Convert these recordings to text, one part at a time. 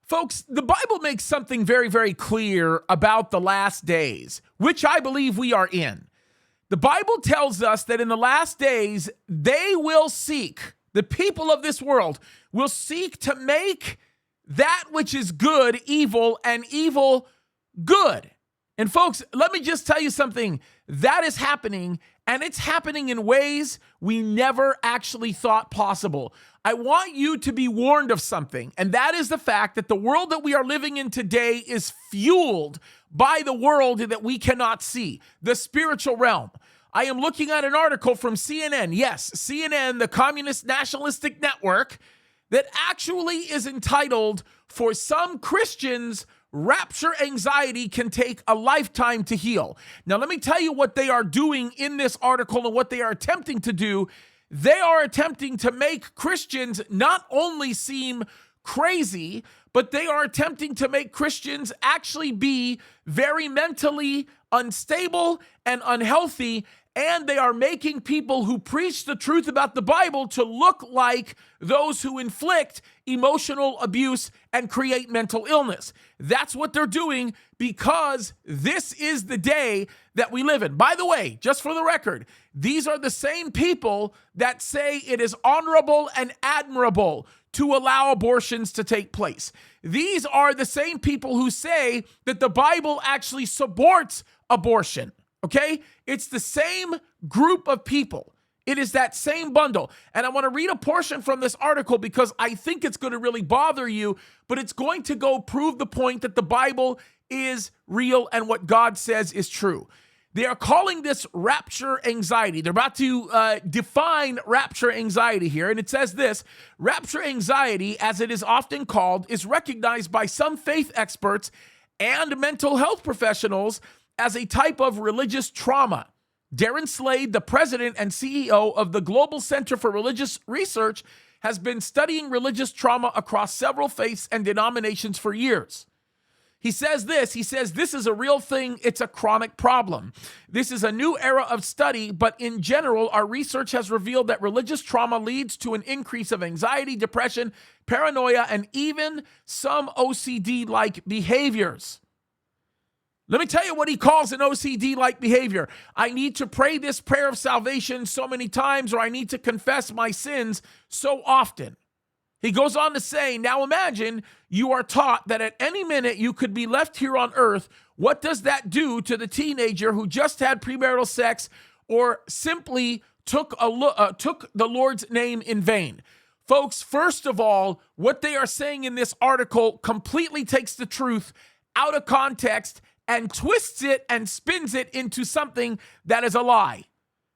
Folks, the Bible makes something very, very clear about the last days, which I believe we are in. The Bible tells us that in the last days, they will seek, the people of this world will seek to make that which is good evil and evil good. And folks, let me just tell you something. That is happening, and it's happening in ways we never actually thought possible. I want you to be warned of something, and that is the fact that the world that we are living in today is fueled by the world that we cannot see, the spiritual realm. I am looking at an article from CNN, yes, CNN, the Communist Nationalistic Network, that actually is entitled, "For Some Christians, Rapture Anxiety Can Take a Lifetime to Heal." Now, let me tell you what they are doing in this article and what they are attempting to do. They are attempting to make Christians not only seem crazy, but they are attempting to make Christians actually be very mentally unstable and unhealthy, and they are making people who preach the truth about the Bible to look like those who inflict emotional abuse and create mental illness. That's what they're doing because this is the day that we live in. By the way, just for the record, these are the same people that say it is honorable and admirable to allow abortions to take place. These are the same people who say that the Bible actually supports abortion. Okay? It's the same group of people. It is that same bundle. And I want to read a portion from this article because I think it's going to really bother you, but it's going to go prove the point that the Bible is real and what God says is true. They are calling this rapture anxiety. They're about to define rapture anxiety here. And it says this: rapture anxiety, as it is often called, is recognized by some faith experts and mental health professionals as a type of religious trauma. Darren Slade, the president and CEO of the Global Center for Religious Research, has been studying religious trauma across several faiths and denominations for years. He says this is a real thing. It's a chronic problem. This is a new era of study, but in general, our research has revealed that religious trauma leads to an increase of anxiety, depression, paranoia, and even some OCD-like behaviors. Let me tell you what he calls an OCD-like behavior. I need to pray this prayer of salvation so many times, or I need to confess my sins so often. He goes on to say, now imagine you are taught that at any minute you could be left here on earth. What does that do to the teenager who just had premarital sex or simply took the Lord's name in vain? Folks, first of all, what they are saying in this article completely takes the truth out of context and twists it and spins it into something that is a lie.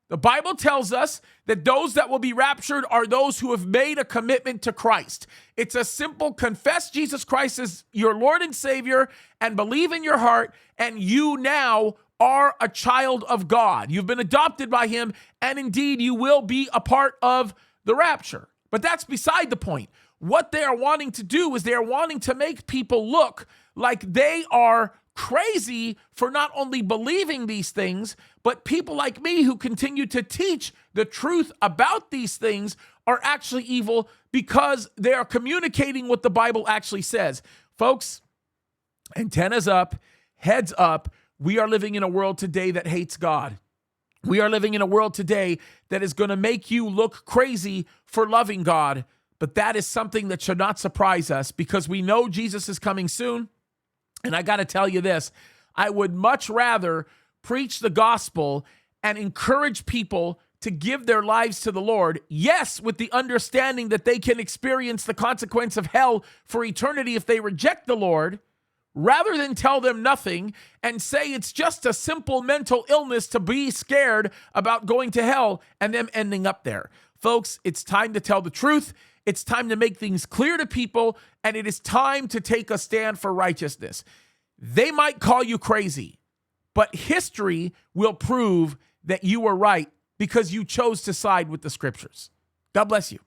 The Bible tells us that those that will be raptured are those who have made a commitment to Christ. It's a simple confess Jesus Christ as your Lord and Savior and believe in your heart, and you now are a child of God. You've been adopted by him, and indeed you will be a part of the rapture. But that's beside the point. What they are wanting to do is they are wanting to make people look like they are crazy for not only believing these things, but people like me who continue to teach the truth about these things are actually evil because they are communicating what the Bible actually says. Folks, antennas up, heads up. We are living in a world today that hates God. We are living in a world today that is going to make you look crazy for loving God. But that is something that should not surprise us because we know Jesus is coming soon. And I got to tell you this, I would much rather preach the gospel and encourage people to give their lives to the Lord, yes, with the understanding that they can experience the consequence of hell for eternity if they reject the Lord, rather than tell them nothing and say it's just a simple mental illness to be scared about going to hell and them ending up there. Folks, it's time to tell the truth. It's time to make things clear to people, and it is time to take a stand for righteousness. They might call you crazy, but history will prove that you were right because you chose to side with the scriptures. God bless you.